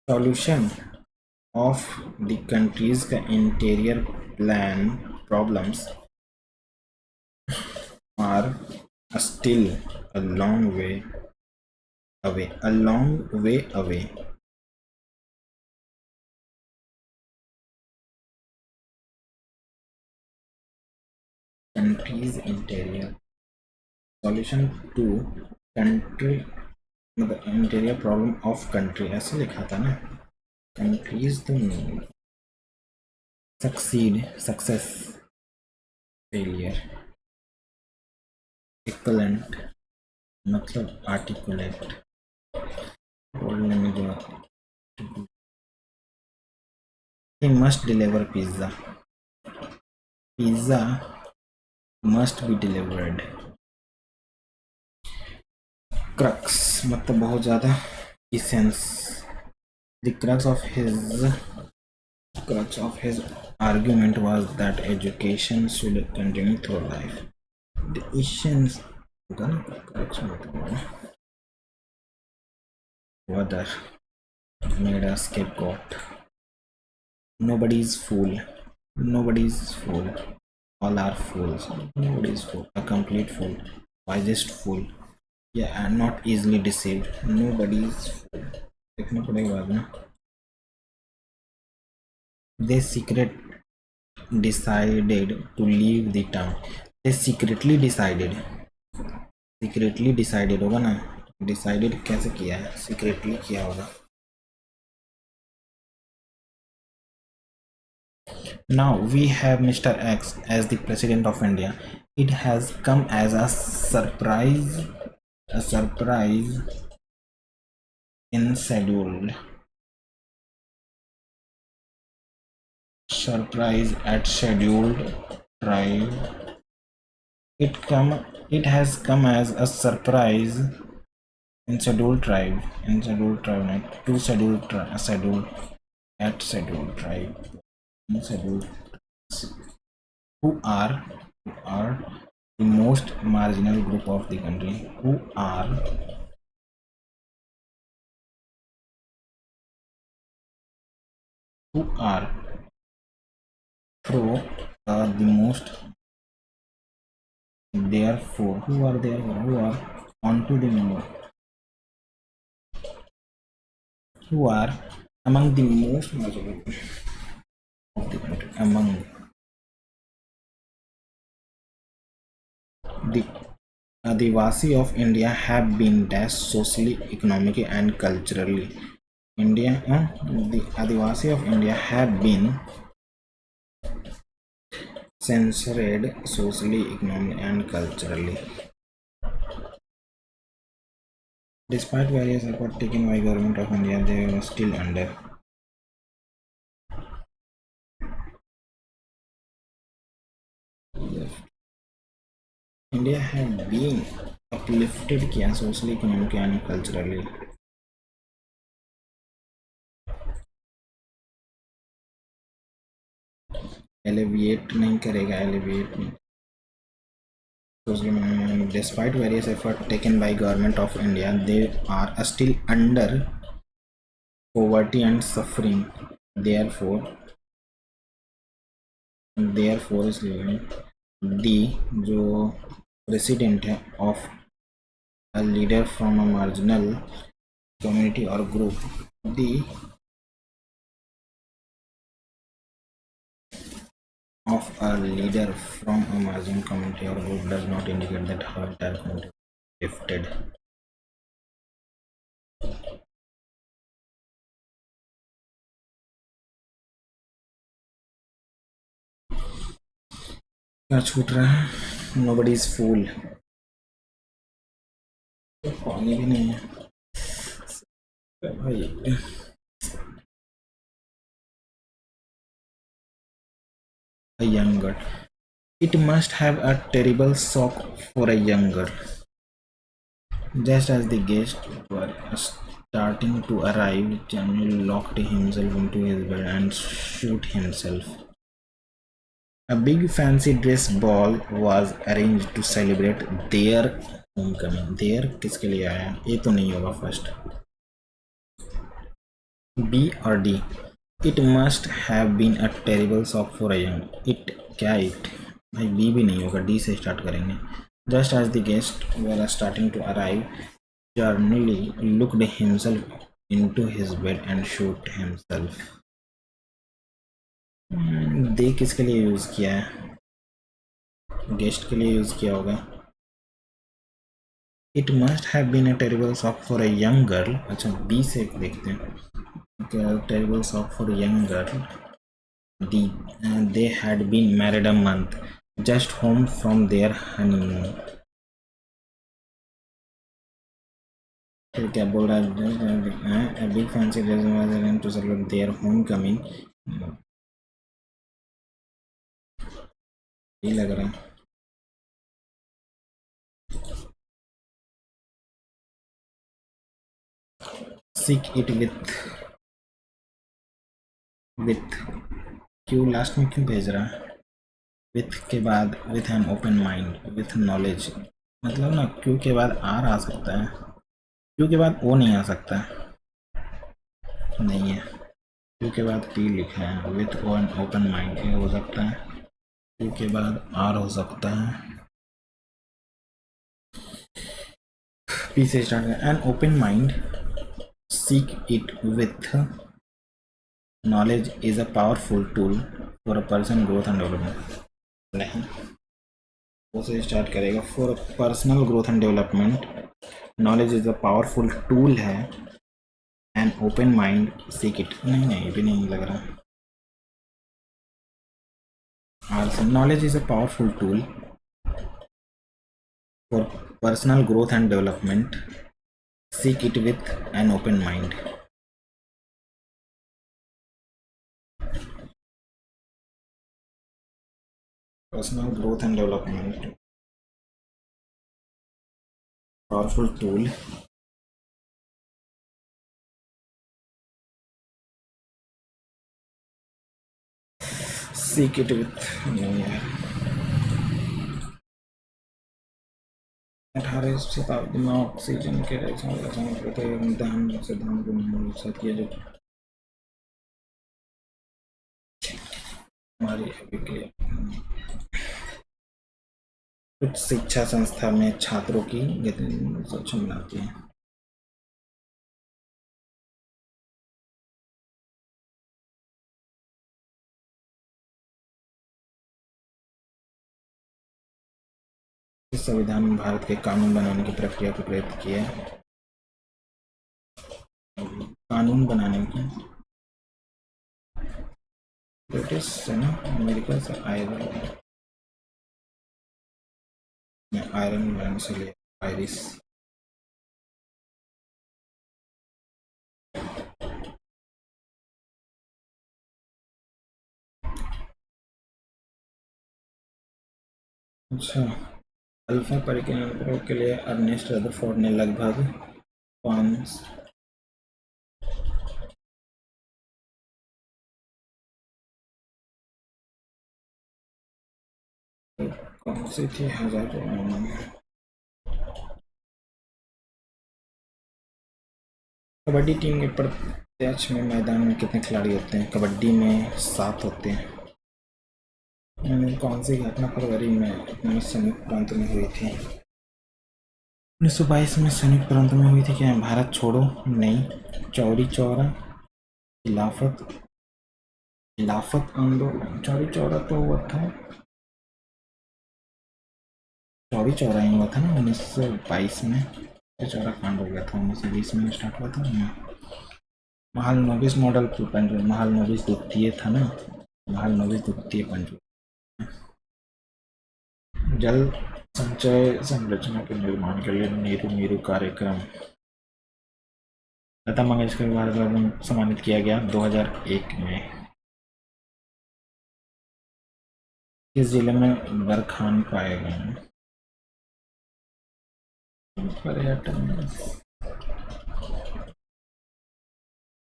solution of the countries का interior plan problems are still a long way away, a long way away. Countries interior solution to country मतलब इंटीरियर प्रॉब्लम ऑफ कंट्री ऐसे लिखा था ना, कंट्रीज तो नहीं, succeed, success, failure. equivalent मतलब articulate, बोलने में जो he must deliver pizza, pizza must be delivered. crux मतलब बहुत ज़्यादा, essence, the crux of his argument was that education should continue through life. The essence होगा ना, crux मतलब whether made a scapegoat. Nobody's fool. Nobody's fool. All are fools. Nobody's fool. A complete fool. Wisest fool. Yeah, and not easily deceived. Nobody's fool. देखना पड़ेगा बाद में. They decided to leave the town. They secretly decided. Secretly decided होगा ना. Decided कैसे किया है? Secretly किया होगा. Now we have Mr. X as the President of India. It has come as a surprise in scheduled. Surprise at scheduled drive. It has come as a surprise in scheduled drive. Not to scheduled at scheduled drive. Scheduled. Who are the most marginal group of the country? Who are pro the most, therefore who are onto the more, who are among the most marginal of the country, among the Adivasi of India have been dash socially, economically and culturally. The Adivasi of India have been censored socially, economically and culturally. Despite various efforts taken by government of India, they were still under. India had been uplifted किया socially, economically and culturally. Alleviate नहीं करेगा, alleviate नहीं. Despite various efforts taken by government of India, they are still under poverty and suffering. Therefore is the जो president है of a leader from a marginal community or group, the of a leader from a marginal community or group does not indicate that her entire community is gifted. क्या छूट रहा है? Nobody's fool. पानी भी नहीं है भाई. A young girl. It must have a terrible shock for a young girl. Just as the guests were starting to arrive, Samuel locked himself into his bed and shot himself. A big fancy dress ball was arranged to celebrate their homecoming. Their किसके लिए आया? ये तो नहीं होगा first. B or D? It must have been a terrible shock for a young. It क्या it? भाई B भी नहीं होगा, D से start करेंगे. Just as the guests were starting to arrive, Charlie looked himself into his bed and shot himself. दे किसके लिए यूज किया है? गेस्ट के लिए यूज किया होगा. It must have been a terrible shock for a young girl. अच्छा बी से देखते हैं. Terrible shock for a young girl they had been married a month, just home from their honeymoon. फिर क्या बोल रहा है? A big fancy dress was arranged to celebrate their homecoming. ये लग रहा है seek it with क्यों लास्ट में क्यों भेज रहा है? विथ के बाद with an open mind with knowledge, मतलब ना क्यों के बाद आर आ सकता है, क्यों के बाद ओ नहीं आ सकता है, नहीं है। क्यों के बाद पी लिखा है, विथ एन ओपन माइंड ये हो सकता है, क्यों के बाद आर हो सकता है। पी से स्टार्ट कर, an open mind seek it with knowledge is a powerful tool for a person growth and development. नहीं, वो से स्टार्ट करेगा। For personal growth and development knowledge is a powerful tool है, an open mind seek it, नहीं नहीं ये भी नहीं लग रहा। Knowledge is a powerful tool for personal growth and development seek it with an open mind. Personal growth and development powerful tool seek it with, नहीं है। 18वीं शताब्दी में ऑक्सीजन के दान सिद्धांत को विकसित किया जो हमारी उच्च शिक्षा संस्था में छात्रों की गतिविधि सक्षम बनाती है। इस संविधान में भारत के कानून बनाने की प्रक्रिया को प्रेरित किया, कानून बनाने की ब्रिटिश से ना अमेरिका से आयरन मैन से ले आयरिश। अच्छा, अल्फा परिकल्पना के लिए अर्नेस्ट रदरफोर्ड ने लगभग 5 कौन सी थी 1000। कबड्डी टीम के प्रत्यक्ष में मैदान में कितने खिलाड़ी होते हैं? कबड्डी में 7 होते हैं। कौन सी घटना फरवरी में संयुक्त प्रांत में हुई थी? 1922 में संयुक्त प्रांत में हुई थी। क्या है? भारत छोड़ो, नहीं। चौरी चौरा, खिलाफत आंदोलन। चौरी चौरा तो हुआ था, चौरी चौरा ही हुआ था ना 1922 में। चौरा कांड हो गया था 1920 में स्टार्ट हुआ था। महालनोबिस मॉडल पंच, महालनोबिस द्वितीय था ना, महालनोबिस द्वितीय पंच। जल संचय संरचना के निर्माण के लिए नीरू नीरू कार्यक्रम। लता मंगेशकर भारत रत्न सम्मानित किया गया 2001 में। किस जिले में बरखान पाए गए? पर्यटन,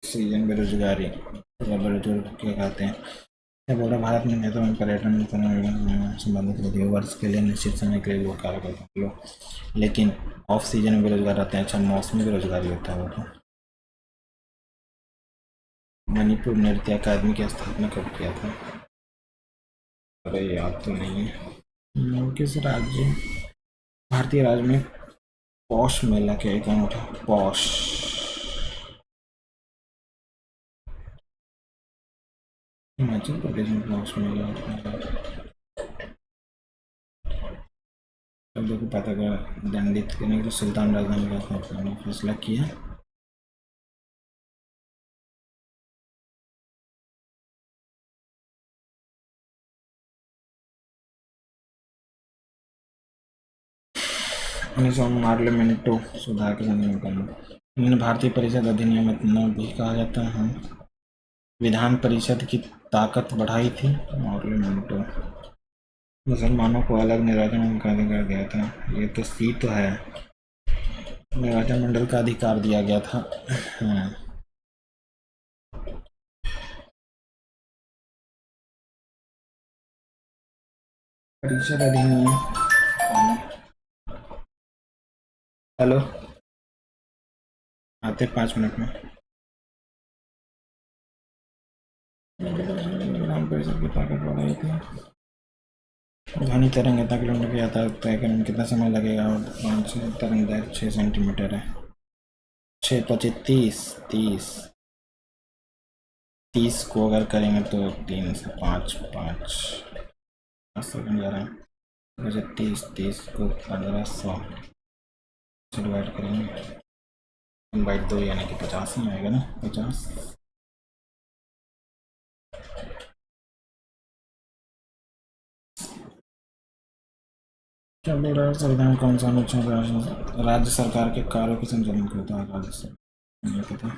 सीजन बेरोजगारी, बेरोजगार क्या कहते हैं? क्या बोल रहा, भारत में नेता में पर्यटन संबंधित होती है। वर्ष के लिए निश्चित समय के लिए लोग कार्य करते हैं लोग, लेकिन ऑफ सीजन में बेरोजगार रहते हैं। अच्छा, मौसमी बेरोजगारी होता है वो तो। मणिपुर नृत्य अकादमी की स्थापना कब किया था? अरे याद तो नहीं है। किस राज्य, भारतीय राज्य में पौष मेला क्या एक उठा? पौष, हिमाचल प्रदेश में पौष मेला शब्दों को पता कर दंडित करने के सुल्तान राजधानी का फैसला किया। पार्लियामेंटो सुधार के निम्न भारतीय परिषद अधिनियम इतना भी कहा जाता है। विधान परिषद की ताकत बढ़ाई थी पार्लियामेंटो। मुसलमानों को अलग निर्वाचन का अधिकार दिया था। ये तो सी तो है, निर्वाचन मंडल का अधिकार दिया गया था। परिषद अधिनियम। हेलो, आते 5 मिनट में। विधान परिषद की ताकत बढ़ाई थी। ध्वनि तरंग इतना किलोमीटर की यातायात तय करने में कितना समय लगेगा? और 5 तरंग दैर्घ्य 6 सेंटीमीटर है। 6 25 30 30 को अगर करेंगे तो 3 से 5 सेकंड जा रहा है। 30 को 1500 से डिवाइड करेंगे 1/2 यानी कि 50 ही आएगा ना। 50 संविधान कौन सा अनुच्छेद राज्य सरकार के कार्यों के संचालन करता है? राज्य सरकार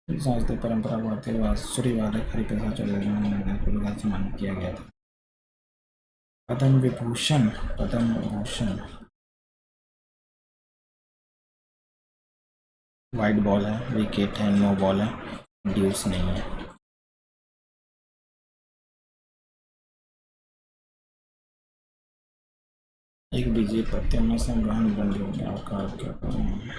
साहित्य परंपरा भारतीय बांसुरीवाद हरिप्रसाद चौधरी से सम्मानित किया गया था। पद्म विभूषण वाइट बॉल है, विकेट है, नो बॉल है, ड्यूस नहीं है। एक बीजीय पत्ते में संग्रहण बंदी हो गया। आकार क्या करें?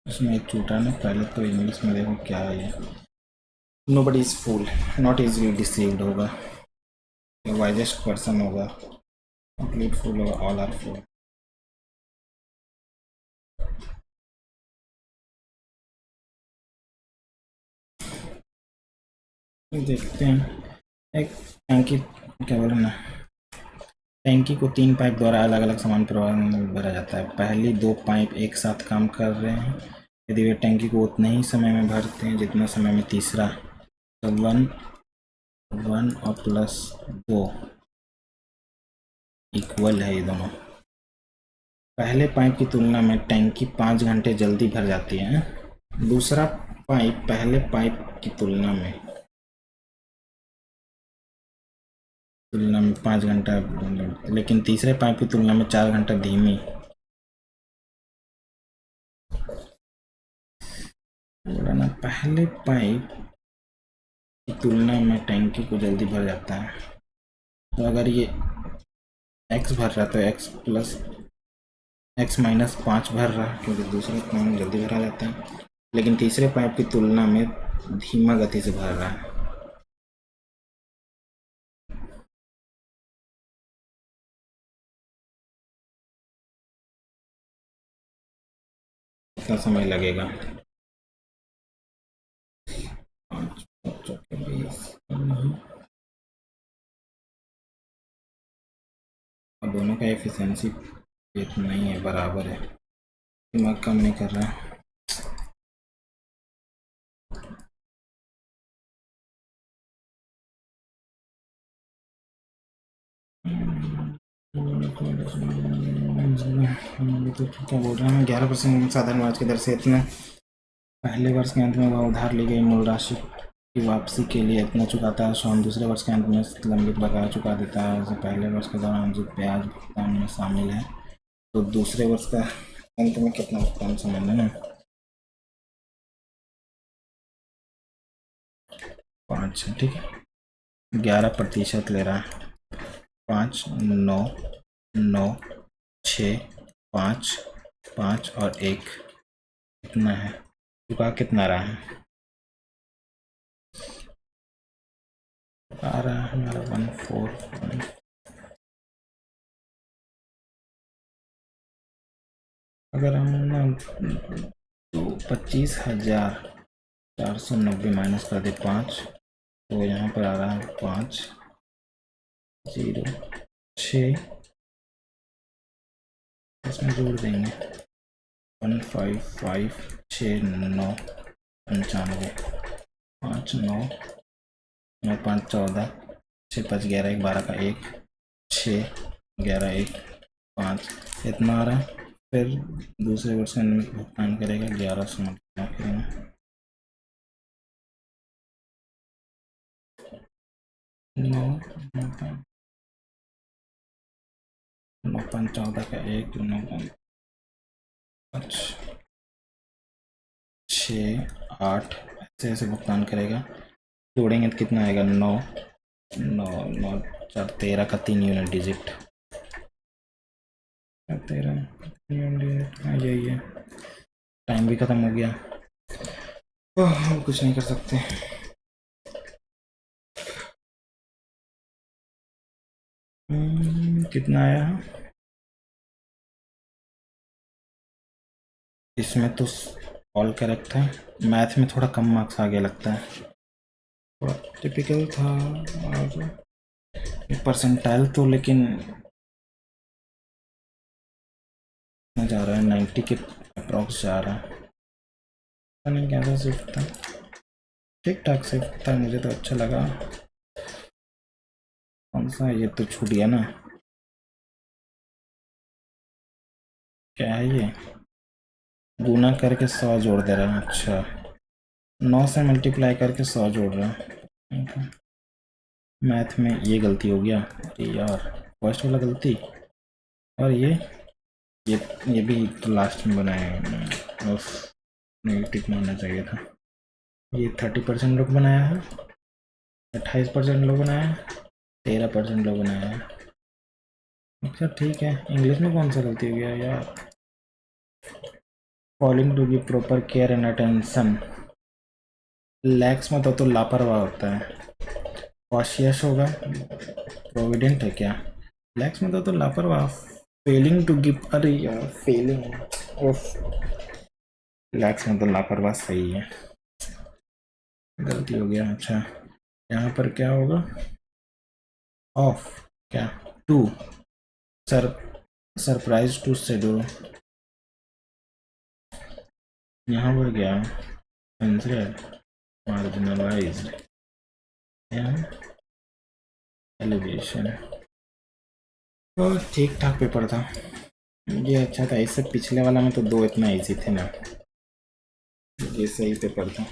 इसमें एक छूटा ना, पहले तो इंग्लिश में देखो क्या है ये। Nobody is fool, not easily deceived होगा, वाइजेस्ट पर्सन होगा, कंप्लीट फूल होगा, ऑल आर फूल। देखते हैं। एक टैंकी क्या बोले ना, टैंकी को 3 पाइप द्वारा अलग अलग समान प्रवाह में भरा जाता है। पहली 2 पाइप एक साथ काम कर रहे हैं यदि वे टैंकी को उतने ही समय में भरते हैं जितना समय में तीसरा, तो 1 और +2 इक्वल है। ये दोनों पहले पाइप की तुलना में टैंकी 5 घंटे जल्दी भर जाती है। दूसरा पाइप पहले पाइप की तुलना में 5 घंटा, लेकिन तीसरे पाइप की तुलना में 4 घंटा धीमी। ना पहले पाइप की तुलना में टैंकी को जल्दी भर जाता है। तो अगर ये x भर रहा है तो x - 5 भर रहा है, क्योंकि दूसरे पाइप में जल्दी भरा जाता है, लेकिन तीसरे पाइप की तुलना में धीमा गति से भर रहा है। कितना समय लगेगा? 5 20 और दोनों का एफिशिएंसी नहीं है, बराबर है, दिमाग काम नहीं कर रहा है। तो क्या बोल रहे हैं? 11% साधारण ब्याज की दर से इतना पहले वर्ष के अंत में वह उधार ली गई मूल राशि की वापसी के लिए इतना चुकाता है। स्वयं दूसरे वर्ष के अंत में लंबित बकाया चुका देता है। उसे पहले वर्ष के दौरान जो ब्याज भुगतान में शामिल है, तो दूसरे वर्ष का अंत में कितना भुगतान शामिल है ना? 5, ठीक है। 11% ले रहा है। 5 9 9 6 5 5 और 1 कितना है? चुका कितना रहा है? आ रहा है हमारा 14। अगर हम 25,490 माइनस कर दे 5, तो यहाँ पर आ रहा है 5 0 6, इसमें जोड़ देंगे 15569 95 5 9 9 5 14 6 5 11 1 12 का 1, 6 11 1 5 इतना आ रहा है। फिर दूसरे वर्ष का भुगतान करेगा 1100 मल्टीप्लाई करेंगे 9 9 5 14 का 1 9 5 6 8 ऐसे ऐसे भुगतान करेगा। जोड़ेंगे तो कितना आएगा 9 9 9 4 13 का 3 यूनिट डिजिट 13 यही है। टाइम भी ख़त्म हो गया, हम कुछ नहीं कर सकते। कितना आया इसमें तो ऑल करेक्ट है। मैथ में थोड़ा कम मार्क्स आ गया लगता है, थोड़ा टिपिकल था। और परसेंटाइल तो लेकिन जा रहा है 90 के अप्रॉक्स जा रहा है। पता नहीं कैसा शिफ्ट था, ठीक ठाक शिफ्ट था, मुझे तो अच्छा लगा। कौन सा ये तो छूट गया ना, क्या है ये? गुना करके 100 जोड़ दे रहा है। अच्छा 9 से मल्टीप्लाई करके 100 जोड़ रहा है। मैथ में ये गलती हो गया यार, फर्स्ट वाला गलती। और ये भी तो लास्ट में बनाया है, नहीं टिक मारना चाहिए था। ये 30% लोग बनाया है, 28% लोग बनाया है, 13% लोग बनाया है। अच्छा ठीक है, इंग्लिश में कौन सा गलती हो गया यार? Following to give proper care and attention. Lax में तो लापरवाह होता है, कॉशियस होगा, प्रोविडेंट है क्या? लैक्स में तो लापरवाह। फेलिंग टू गिव, अरे यार फेलिंग, लैक्स में तो लापरवाह सही है, गलती हो गया। अच्छा यहाँ पर क्या होगा? ऑफ क्या? To sir surprise to schedule, यहाँ पर क्या? Consider marginalized, elevation. तो ठीक ठाक पेपर था, ये अच्छा था। इससे पिछले वाला में तो 2 इतना इजी थे ना, ये सही पेपर था।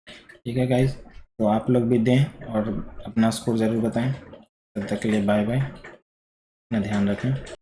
ठीक है गाइज, तो आप लोग भी दें और अपना स्कोर ज़रूर बताएं। तब तक के लिए बाय बाय, अपना ध्यान रखें।